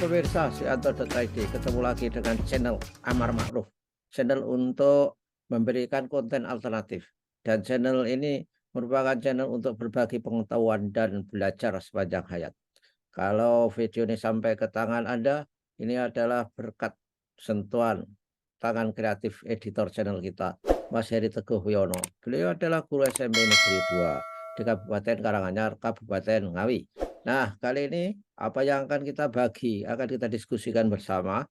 pemirsa Sianto.id, ketemu lagi dengan channel Amar Ma'ruf, channel untuk memberikan konten alternatif. Dan channel ini merupakan channel untuk berbagi pengetahuan dan belajar sepanjang hayat. Kalau video ini sampai ke tangan Anda, ini adalah berkat sentuhan tangan kreatif editor channel kita, Mas Heri Teguh Wiono. Beliau adalah guru SMP Negeri 2 di Kabupaten Karanganyar, Kabupaten Ngawi. Nah, kali ini apa yang akan kita bagi, akan kita diskusikan bersama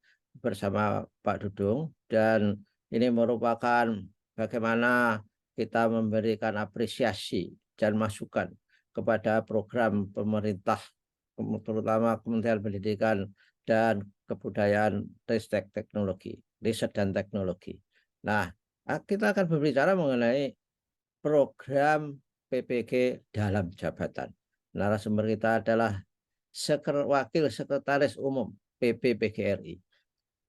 Pak Dudung, dan ini merupakan bagaimana kita memberikan apresiasi dan masukan kepada program pemerintah, terutama Kementerian Pendidikan dan Kebudayaan, Ristek Teknologi, Riset dan Teknologi. Nah, kita akan berbicara mengenai program PPG dalam jabatan. Narasumber kita adalah Wakil Sekretaris Umum PPPGRI,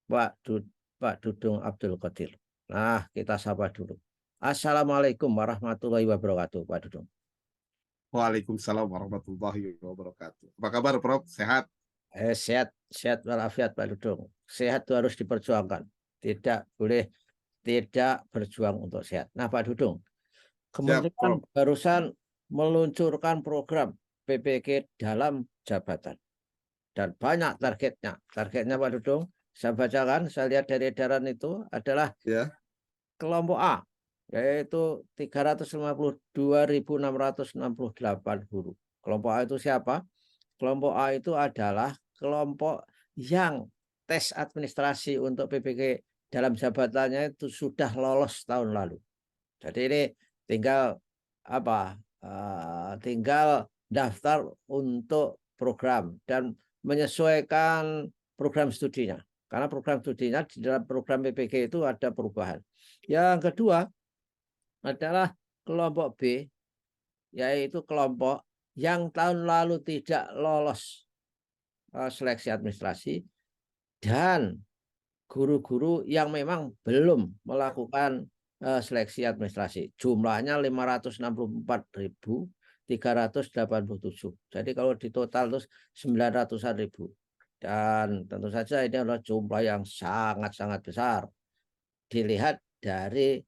Pak Dudung Abdul Qadir. Nah, kita sapa dulu. Assalamualaikum warahmatullahi wabarakatuh, Pak Dudung. Waalaikumsalam warahmatullahi wabarakatuh. Apa kabar, Prof? Sehat? Sehat walafiat, Pak Dudung. Sehat itu harus diperjuangkan. Tidak boleh tidak berjuang untuk sehat. Nah, Pak Dudung, Kementerian barusan meluncurkan program PPG dalam jabatan dan banyak targetnya. Targetnya, Pak Dudung, saya bacakan, saya lihat dari edaran itu adalah kelompok A, yaitu 352.668 guru. Kelompok A itu siapa? Kelompok A itu adalah kelompok yang tes administrasi untuk PPG dalam jabatannya itu sudah lolos tahun lalu. Jadi ini tinggal tinggal daftar untuk program dan menyesuaikan program studinya. Karena program studinya di dalam program PPG itu ada perubahan. Yang kedua adalah kelompok B, yaitu kelompok yang tahun lalu tidak lolos seleksi administrasi dan guru-guru yang memang belum melakukan seleksi administrasi. Jumlahnya 564.387. Jadi kalau di total terus 900-an ribu. Dan tentu saja ini adalah jumlah yang sangat-sangat besar. Dilihat dari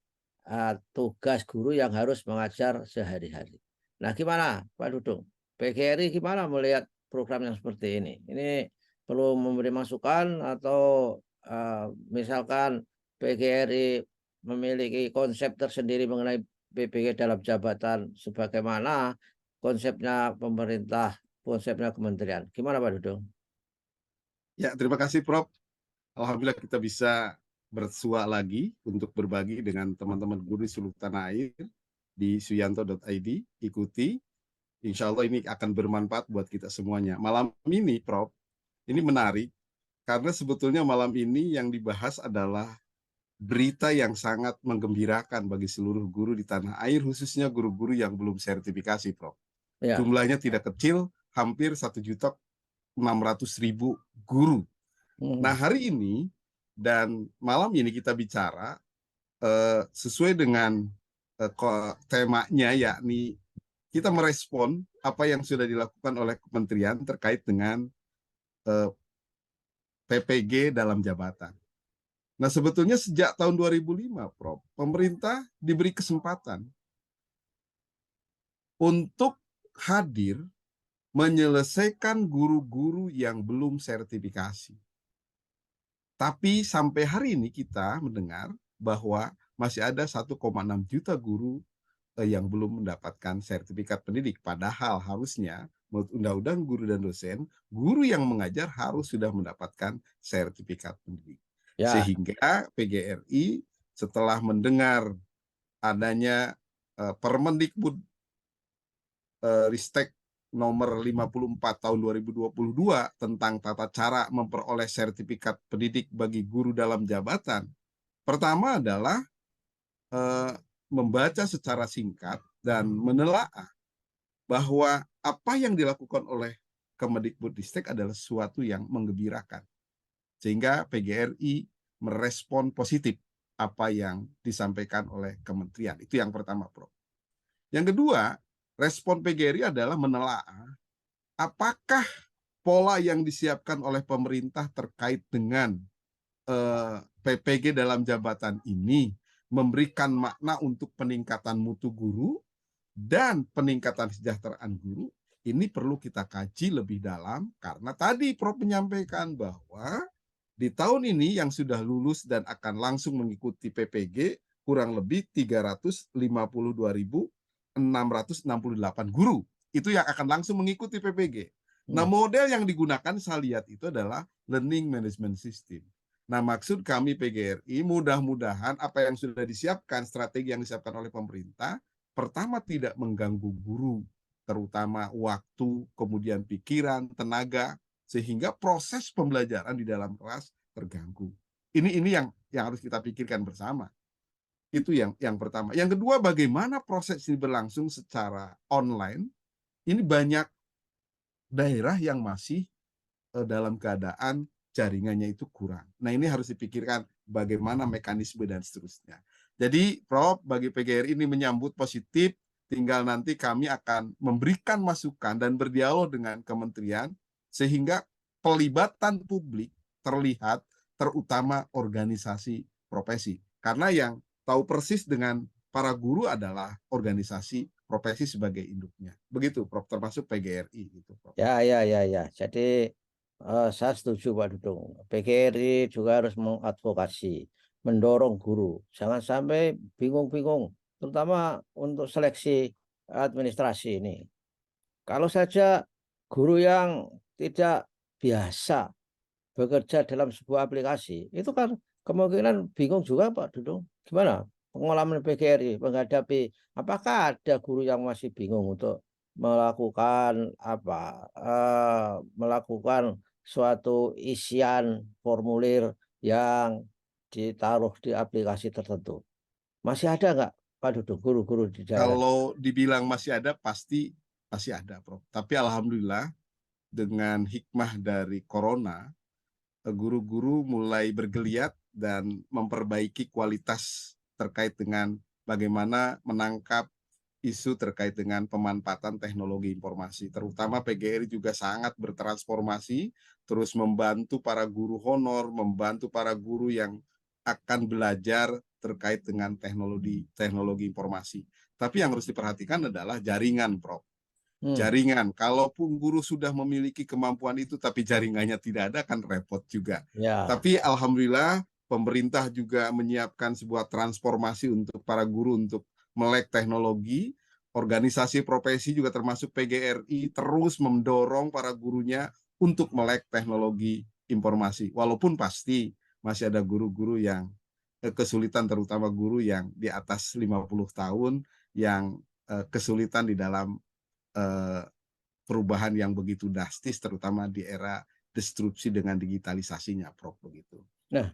tugas guru yang harus mengajar sehari-hari. Nah, gimana Pak Dudung? PGRI gimana melihat program yang seperti ini? Ini perlu memberi masukan atau misalkan PGRI memiliki konsep tersendiri mengenai PPG dalam jabatan sebagaimana konsepnya pemerintah, konsepnya kementerian. Gimana Pak Dudung? Ya, terima kasih Prof. Alhamdulillah kita bisa bersua lagi untuk berbagi dengan teman-teman guru di seluruh tanah air di Suyanto.id. Ikuti, insya Allah ini akan bermanfaat buat kita semuanya. Malam ini Prof, ini menarik karena sebetulnya malam ini yang dibahas adalah berita yang sangat menggembirakan bagi seluruh guru di tanah air, khususnya guru-guru yang belum sertifikasi, Prof. Ya. Jumlahnya tidak kecil, hampir 1.600.000 guru. Nah, hari ini dan malam ini kita bicara sesuai dengan temanya, yakni kita merespon apa yang sudah dilakukan oleh kementerian terkait dengan PPG dalam jabatan. Nah, sebetulnya sejak tahun 2005, Prof, pemerintah diberi kesempatan untuk hadir menyelesaikan guru-guru yang belum sertifikasi. Tapi sampai hari ini kita mendengar bahwa masih ada 1,6 juta guru yang belum mendapatkan sertifikat pendidik. Padahal harusnya menurut Undang-Undang Guru dan Dosen, guru yang mengajar harus sudah mendapatkan sertifikat pendidik. Ya. Sehingga PGRI setelah mendengar adanya Permendikbud Ristek nomor 54 tahun 2022 tentang tata cara memperoleh sertifikat pendidik bagi guru dalam jabatan. Pertama adalah membaca secara singkat dan menelaah bahwa apa yang dilakukan oleh Kemendikbud Ristek adalah sesuatu yang menggembirakan. Sehingga PGRI merespon positif apa yang disampaikan oleh kementerian. Itu yang pertama, Prof. Yang kedua, respon PGRI adalah menelaah apakah pola yang disiapkan oleh pemerintah terkait dengan PPG dalam jabatan ini memberikan makna untuk peningkatan mutu guru dan peningkatan kesejahteraan guru, ini perlu kita kaji lebih dalam karena tadi Prof menyampaikan bahwa di tahun ini yang sudah lulus dan akan langsung mengikuti PPG kurang lebih 352.668 guru. Itu yang akan langsung mengikuti PPG. Nah, model yang digunakan saya lihat itu adalah Learning Management System. Nah, maksud kami PGRI mudah-mudahan apa yang sudah disiapkan, strategi yang disiapkan oleh pemerintah, pertama tidak mengganggu guru, terutama waktu, kemudian pikiran, tenaga, sehingga proses pembelajaran di dalam kelas terganggu. Ini yang harus kita pikirkan bersama. Itu yang pertama. Yang kedua, bagaimana proses ini berlangsung secara online. Ini banyak daerah yang masih dalam keadaan jaringannya itu kurang. Nah, ini harus dipikirkan bagaimana mekanisme dan seterusnya. Jadi, Prof, bagi PGRI ini menyambut positif, tinggal nanti kami akan memberikan masukan dan berdialog dengan kementerian, sehingga pelibatan publik terlihat, terutama organisasi profesi. Karena yang tahu persis dengan para guru adalah organisasi profesi sebagai induknya. Begitu, Prof, termasuk PGRI. Gitu, Prof. Ya. Jadi saya setuju Pak Dudung. PGRI juga harus mengadvokasi, mendorong guru. Jangan sampai bingung-bingung, terutama untuk seleksi administrasi ini. Kalau saja guru yang tidak biasa bekerja dalam sebuah aplikasi, itu kan kemungkinan bingung juga Pak Dudung. Gimana pengalaman PGRI menghadapi, apakah ada guru yang masih bingung untuk melakukan melakukan suatu isian formulir yang ditaruh di aplikasi tertentu? Masih ada nggak Pak Dudung guru-guru di daerah? Kalau dibilang masih ada, pasti ada, Prof. Tapi alhamdulillah dengan hikmah dari corona, guru-guru mulai bergeliat dan memperbaiki kualitas terkait dengan bagaimana menangkap isu terkait dengan pemanfaatan teknologi informasi. Terutama PGRI juga sangat bertransformasi, terus membantu para guru honor, membantu para guru yang akan belajar terkait dengan teknologi informasi. Tapi yang harus diperhatikan adalah jaringan, Prof. Jaringan, kalaupun guru sudah memiliki kemampuan itu, tapi jaringannya tidak ada, kan repot juga. Ya. Tapi alhamdulillah pemerintah juga menyiapkan sebuah transformasi untuk para guru untuk melek teknologi. Organisasi profesi juga termasuk PGRI terus mendorong para gurunya untuk melek teknologi informasi. Walaupun pasti masih ada guru-guru yang kesulitan, terutama guru yang di atas 50 tahun yang kesulitan di dalam perubahan yang begitu drastis, terutama di era disrupsi dengan digitalisasinya, Prof. Begitu. Nah,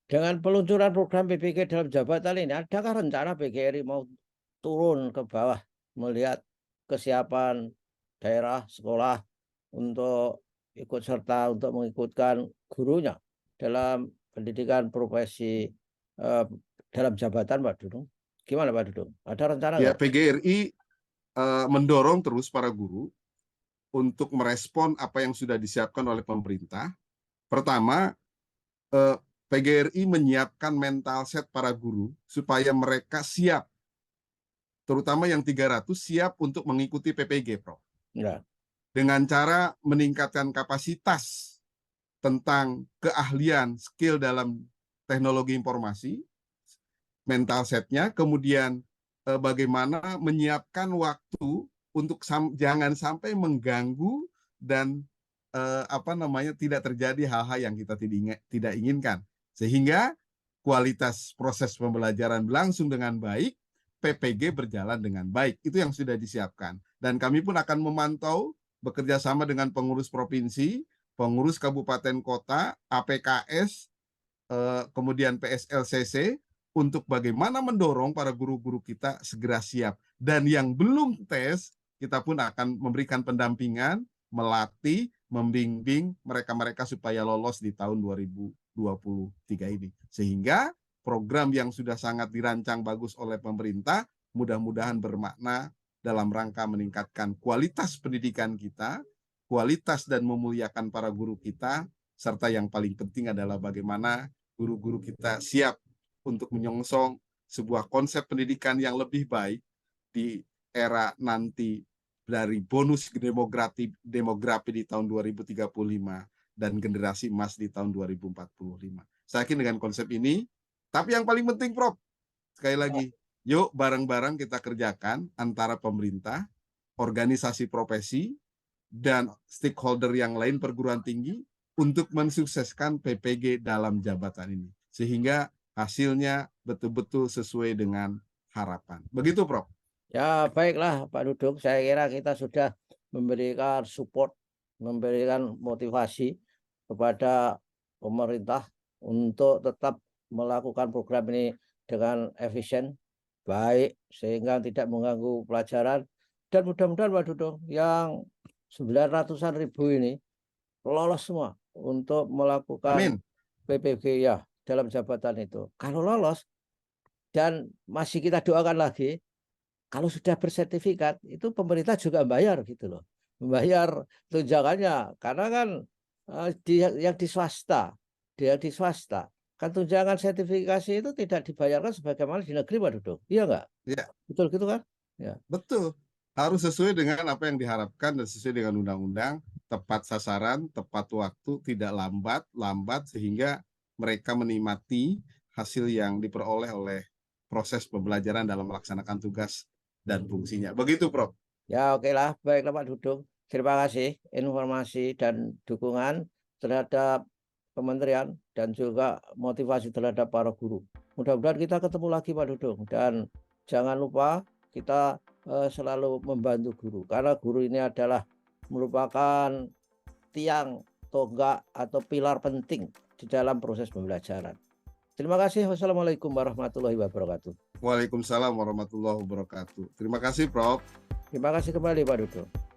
dengan peluncuran program PPG dalam jabatan ini, adakah rencana PGRI mau turun ke bawah melihat kesiapan daerah sekolah untuk ikut serta untuk mengikutkan gurunya dalam pendidikan profesi dalam jabatan, Pak Dudung? Gimana Pak Dudung? Ada rencana Ya, nggak? PGRI mendorong terus para guru untuk merespon apa yang sudah disiapkan oleh pemerintah. Pertama, PGRI menyiapkan mental set para guru supaya mereka siap, terutama yang 300 siap untuk mengikuti PPG, Prof. Ya. Dengan cara meningkatkan kapasitas tentang keahlian, skill dalam teknologi informasi, mental setnya, kemudian bagaimana menyiapkan waktu untuk jangan sampai mengganggu dan tidak terjadi hal-hal yang kita tidak inginkan, sehingga kualitas proses pembelajaran berlangsung dengan baik, PPG berjalan dengan baik. Itu yang sudah disiapkan, dan kami pun akan memantau bekerja sama dengan pengurus provinsi, pengurus kabupaten kota, APKS, kemudian PSLCC, untuk bagaimana mendorong para guru-guru kita segera siap. Dan yang belum tes, kita pun akan memberikan pendampingan, melatih, membimbing mereka-mereka supaya lolos di tahun 2023 ini. Sehingga program yang sudah sangat dirancang bagus oleh pemerintah, mudah-mudahan bermakna dalam rangka meningkatkan kualitas pendidikan kita, kualitas dan memuliakan para guru kita, serta yang paling penting adalah bagaimana guru-guru kita siap untuk menyongsong sebuah konsep pendidikan yang lebih baik di era nanti dari bonus demografi di tahun 2035 dan generasi emas di tahun 2045. Saya yakin dengan konsep ini, tapi yang paling penting Prof, sekali lagi, yuk bareng-bareng kita kerjakan antara pemerintah, organisasi profesi, dan stakeholder yang lain perguruan tinggi untuk mensukseskan PPG dalam jabatan ini. Sehingga hasilnya betul-betul sesuai dengan harapan. Begitu Prof. Ya, baiklah Pak Dudung, saya kira kita sudah memberikan support, memberikan motivasi kepada pemerintah untuk tetap melakukan program ini dengan efisien, baik, sehingga tidak mengganggu pelajaran. Dan mudah-mudahan Pak Dudung, yang 900-an ribu ini lolos semua untuk melakukan Amin. PPG ya dalam jabatan itu. Kalau lolos dan masih kita doakan lagi, kalau sudah bersertifikat itu pemerintah juga bayar gitu loh, membayar tunjangannya karena kan yang di swasta, dia di swasta kan tunjangan sertifikasi itu tidak dibayarkan sebagaimana di negeri Pak Dudung, iya nggak? Ya, Betul gitu kan? Ya. betul. Harus sesuai dengan apa yang diharapkan dan sesuai dengan undang-undang, tepat sasaran, tepat waktu, tidak lambat sehingga mereka menikmati hasil yang diperoleh oleh proses pembelajaran dalam melaksanakan tugas dan fungsinya. Begitu, Prof. Ya, oke lah, baiklah Pak Dudung. Terima kasih informasi dan dukungan terhadap kementerian dan juga motivasi terhadap para guru. Mudah-mudahan kita ketemu lagi Pak Dudung, dan jangan lupa kita selalu membantu guru karena guru ini adalah merupakan tiang tonggak atau pilar penting di dalam proses pembelajaran. Terima kasih. Wassalamualaikum warahmatullahi wabarakatuh. Waalaikumsalam warahmatullahi wabarakatuh. Terima kasih, Prof. Terima kasih kembali Pak Dudung.